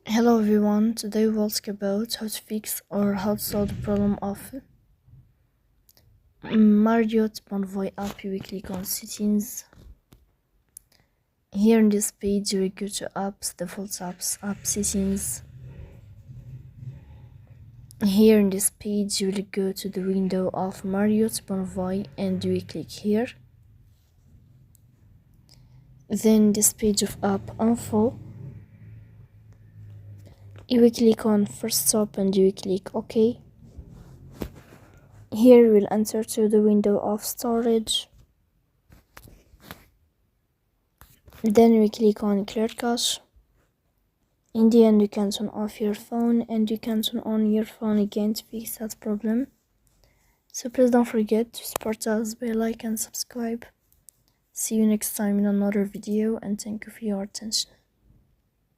Hello everyone, today we'll talk about how to fix or how to solve the problem of Marriott Bonvoy app. You will click on settings. Here in this page you will go to apps, default apps, app settings. Here in this page you will go to the window of Marriott Bonvoy and you will click here. Then this page of app info. You will click on first stop and you will click OK. Here we'll enter to the window of storage. Then we click on clear cache. In the end you can turn off your phone and you can turn on your phone again to fix that problem. So please don't forget to support us by like and subscribe. See you next time in another video and thank you for your attention.